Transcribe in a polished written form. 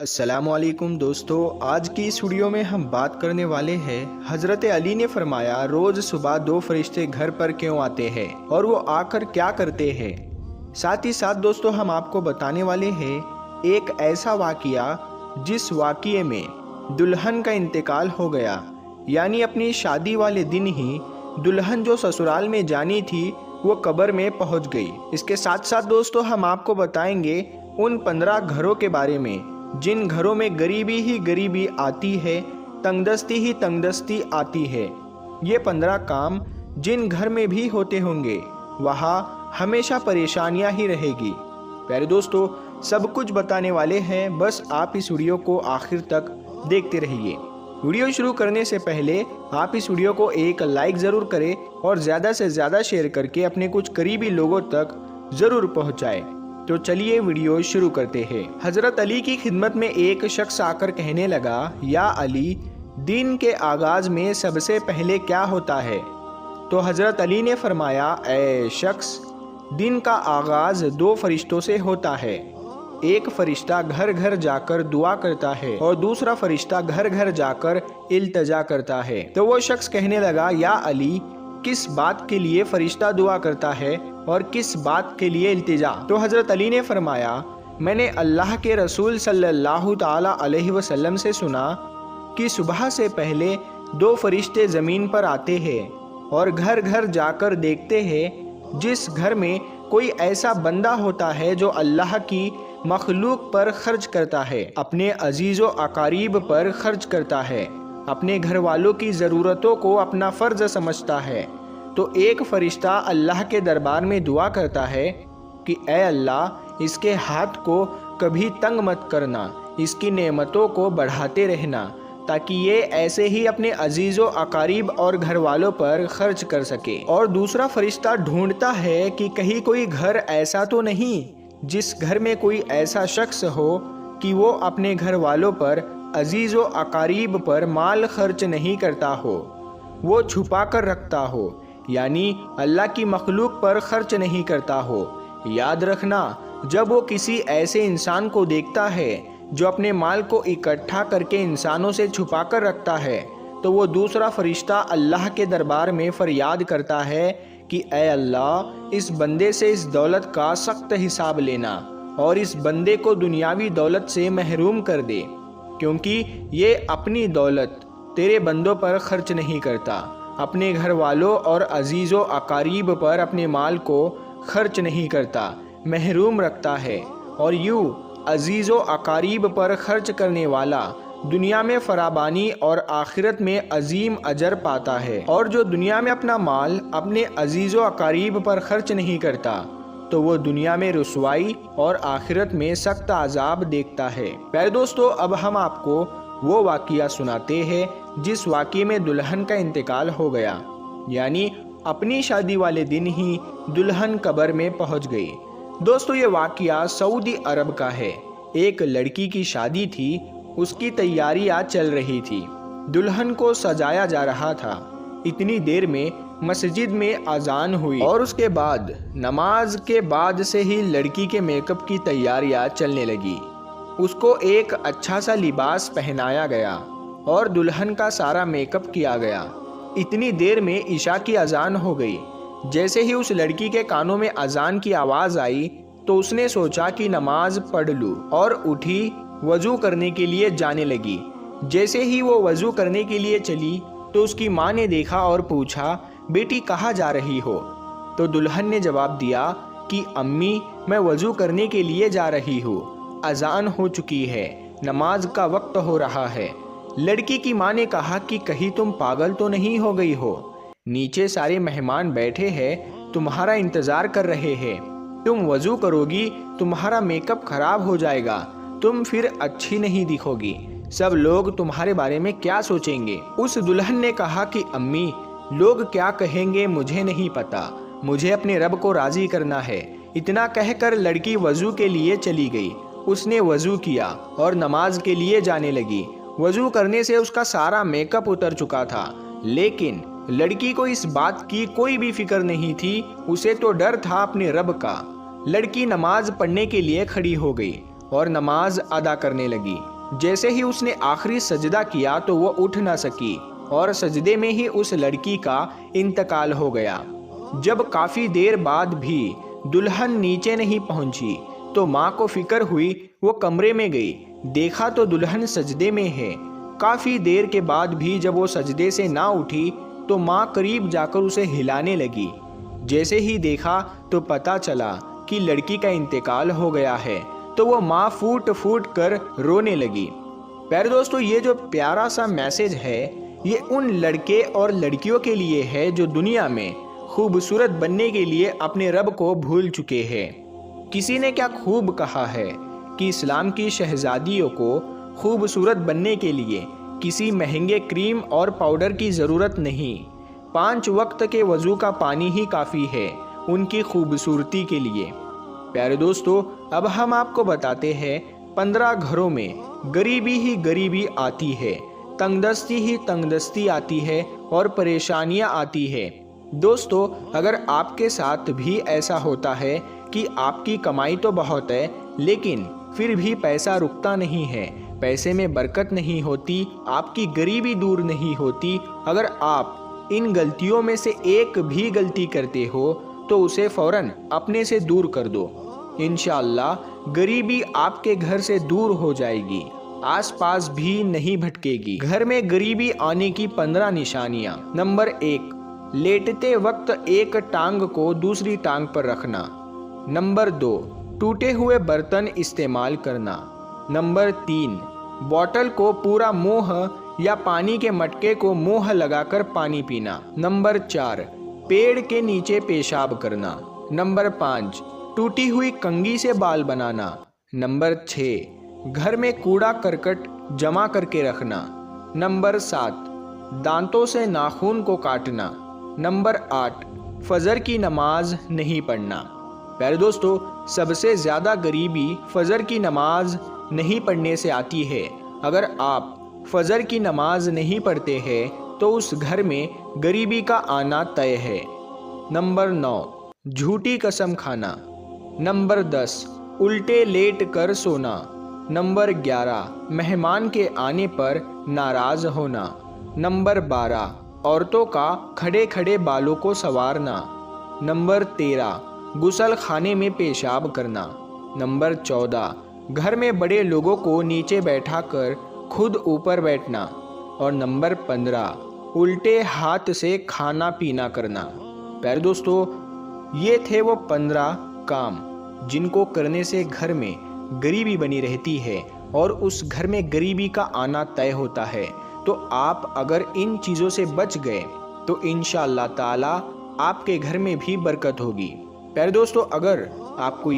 अस्सलामुअलैकुम दोस्तों, आज की इस वीडियो में हम बात करने वाले हैं हज़रत अली ने फरमाया रोज़ सुबह दो फरिश्ते घर पर क्यों आते हैं और वो आकर क्या करते हैं। साथ ही साथ दोस्तों हम आपको बताने वाले हैं एक ऐसा वाक़या जिस वाक़ये में दुल्हन का इंतकाल हो गया, यानी अपनी शादी वाले दिन ही दुल्हन जो ससुराल में जानी थी वो कब्र में पहुंच गई। इसके साथ साथ दोस्तों हम आपको बताएंगे उन 15 घरों के बारे में जिन घरों में गरीबी ही गरीबी आती है, तंगदस्ती ही तंगदस्ती आती है। ये 15 काम जिन घर में भी होते होंगे वहाँ हमेशा परेशानियाँ ही रहेगी। प्यारे दोस्तों, सब कुछ बताने वाले हैं, बस आप इस वीडियो को आखिर तक देखते रहिए। वीडियो शुरू करने से पहले आप इस वीडियो को एक लाइक ज़रूर करें और ज़्यादा से ज़्यादा शेयर करके अपने कुछ करीबी लोगों तक ज़रूर पहुँचाएँ। तो चलिए वीडियो शुरू करते हैं। हजरत अली की खिदमत में एक शख्स आकर कहने लगा, या अली, दिन के आगाज में सबसे पहले क्या होता है? तो हजरत अली ने फरमाया, ऐ शख्स, दिन का आगाज 2 फरिश्तों से होता है। एक फरिश्ता घर घर जाकर दुआ करता है और दूसरा फरिश्ता घर घर जाकर इल्तजा करता है। तो वो शख्स कहने लगा, या अली, किस बात के लिए फरिश्ता दुआ करता है और किस बात के लिए इल्तिजा? तो हज़रत अली ने फरमाया, मैंने अल्लाह के रसूल सल्लल्लाहु ताला अलैहि वसल्लम से सुना कि सुबह से पहले 2 फरिश्ते ज़मीन पर आते हैं और घर घर जाकर देखते हैं जिस घर में कोई ऐसा बंदा होता है जो अल्लाह की मखलूक पर खर्च करता है, अपने अजीज़ो अकारीब पर खर्च करता है, अपने घर वालों की ज़रूरतों को अपना फ़र्ज समझता है, तो एक फ़रिश्ता अल्लाह के दरबार में दुआ करता है कि ए अल्लाह, इसके हाथ को कभी तंग मत करना, इसकी नेमतों को बढ़ाते रहना ताकि ये ऐसे ही अपने अजीज़ो अकारीब और घर वालों पर खर्च कर सके। और दूसरा फ़रिश्ता ढूंढता है कि कहीं कोई घर ऐसा तो नहीं जिस घर में कोई ऐसा शख्स हो कि वो अपने घर वालों पर अजीज़ो अकारीब पर माल खर्च नहीं करता हो, वो छुपा कर रखता हो, यानी अल्लाह की मखलूक पर खर्च नहीं करता हो। याद रखना, जब वो किसी ऐसे इंसान को देखता है जो अपने माल को इकट्ठा करके इंसानों से छुपा कर रखता है, तो वो दूसरा फरिश्ता अल्लाह के दरबार में फरियाद करता है कि ए अल्लाह, इस बंदे से इस दौलत का सख्त हिसाब लेना और इस बंदे को दुनियावी दौलत से महरूम कर दे, क्योंकि ये अपनी दौलत तेरे बंदों पर खर्च नहीं करता, अपने घर वालों और अजीज़ो अकारीब पर अपने माल को खर्च नहीं करता, महरूम रखता है। और यूँ अजीज़ो अकारीब पर खर्च करने वाला दुनिया में फराबानी और आखिरत में अजीम अजर पाता है। और जो दुनिया में अपना माल अपने अजीज़ो अकारीब पर खर्च नहीं करता, तो वो दुनिया में रुसवाई और आखिरत में सख्त अजाब देखता है। प्यारे दोस्तों, अब हम आपको वो वाक़या सुनाते हैं जिस वाक़ये में दुल्हन का इंतकाल हो गया, यानी अपनी शादी वाले दिन ही दुल्हन कब्र में पहुंच गई। दोस्तों, ये वाक़या सऊदी अरब का है। एक लड़की की शादी थी, उसकी तैयारियां चल रही थी, दुल्हन को सजाया जा रहा था। इतनी देर में मस्जिद में अजान हुई और उसके बाद नमाज के बाद से ही लड़की के मेकअप की तैयारियां चलने लगी। उसको एक अच्छा सा लिबास पहनाया गया और दुल्हन का सारा मेकअप किया गया। इतनी देर में इशा की अजान हो गई। जैसे ही उस लड़की के कानों में अजान की आवाज़ आई तो उसने सोचा कि नमाज पढ़ लूँ और उठी, वज़ू करने के लिए जाने लगी। जैसे ही वो वज़ू करने के लिए चली तो उसकी माँ ने देखा और पूछा, बेटी कहाँ जा रही हो? तो दुल्हन ने जवाब दिया कि अम्मी, मैं वज़ू करने के लिए जा रही हूँ, अजान हो चुकी है, नमाज का वक्त हो रहा है। लड़की की माँ ने कहा कि कहीं तुम पागल तो नहीं हो गई हो? नीचे सारे मेहमान बैठे हैं, तुम्हारा इंतज़ार कर रहे हैं, तुम वज़ू करोगी, तुम्हारा मेकअप खराब हो जाएगा, तुम फिर अच्छी नहीं दिखोगी, सब लोग तुम्हारे बारे में क्या सोचेंगे? उस दुल्हन ने कहा कि अम्मी, लोग क्या कहेंगे मुझे नहीं पता, मुझे अपने रब को राज़ी करना है। इतना कहकर लड़की वज़ू के लिए चली गई। उसने वज़ू किया और नमाज के लिए जाने लगी। वज़ू करने से उसका सारा मेकअप उतर चुका था, लेकिन लड़की को इस बात की कोई भी फिक्र नहीं थी, उसे तो डर था अपने रब का। लड़की नमाज पढ़ने के लिए खड़ी हो गई और नमाज अदा करने लगी। जैसे ही उसने आखिरी सजदा किया तो वो उठ ना सकी और सजदे में ही उस लड़की का इंतकाल हो गया। जब काफ़ी देर बाद भी दुल्हन नीचे नहीं पहुंची तो माँ को फिक्र हुई। वो कमरे में गई, देखा तो दुल्हन सजदे में है। काफ़ी देर के बाद भी जब वो सजदे से ना उठी तो माँ करीब जाकर उसे हिलाने लगी। जैसे ही देखा तो पता चला कि लड़की का इंतकाल हो गया है, तो वो माँ फूट फूट कर रोने लगी। प्यारे दोस्तों, ये जो प्यारा सा मैसेज है ये उन लड़के और लड़कियों के लिए है जो दुनिया में खूबसूरत बनने के लिए अपने रब को भूल चुके हैं। किसी ने क्या खूब कहा है कि इस्लाम की शहजादियों को खूबसूरत बनने के लिए किसी महंगे क्रीम और पाउडर की ज़रूरत नहीं, 5 वक्त के वज़ू का पानी ही काफ़ी है उनकी खूबसूरती के लिए। प्यारे दोस्तों, अब हम आपको बताते हैं 15 घरों में गरीबी ही गरीबी आती है, तंगदस्ती ही तंगदस्ती आती है और परेशानियां आती है। दोस्तों, अगर आपके साथ भी ऐसा होता है कि आपकी कमाई तो बहुत है लेकिन फिर भी पैसा रुकता नहीं है, पैसे में बरकत नहीं होती, आपकी गरीबी दूर नहीं होती, अगर आप इन गलतियों में से एक भी गलती करते हो तो उसे फ़ौरन अपने से दूर कर दो। इंशाअल्लाह गरीबी आपके घर से दूर हो जाएगी, आसपास भी नहीं भटकेगी। घर में गरीबी आने की 15 निशानियाँ। नंबर 1, लेटते वक्त एक टांग को दूसरी टांग पर रखना। नंबर 2, टूटे हुए बर्तन इस्तेमाल करना। नंबर 3, बॉटल को पूरा मुंह या पानी के मटके को मुंह लगाकर पानी पीना। नंबर 4, पेड़ के नीचे पेशाब करना। नंबर 5, टूटी हुई कंघी से बाल बनाना। नंबर 6, घर में कूड़ा करकट जमा करके रखना। नंबर 7, दांतों से नाखून को काटना। नंबर 8, फजर की नमाज नहीं पढ़ना। प्यारे दोस्तों, सबसे ज़्यादा गरीबी फजर की नमाज नहीं पढ़ने से आती है। अगर आप फजर की नमाज नहीं पढ़ते हैं तो उस घर में गरीबी का आना तय है। नंबर 9, झूठी कसम खाना। नंबर 10, उल्टे लेट कर सोना। नंबर 11, मेहमान के आने पर नाराज़ होना। नंबर 12, औरतों का खड़े खड़े बालों को संवारना। नंबर 13, गुसल खाने में पेशाब करना। नंबर 14, घर में बड़े लोगों को नीचे बैठाकर खुद ऊपर बैठना। और नंबर 15, उल्टे हाथ से खाना पीना करना। प्यारे दोस्तों, ये थे वो 15 काम जिनको करने से घर में गरीबी बनी रहती है और उस घर में गरीबी का आना तय होता है। तो आप अगर इन चीज़ों से बच गए तो इंशाअल्लाह ताला आपके घर में भी बरकत होगी। प्यारे दोस्तों, अगर आपको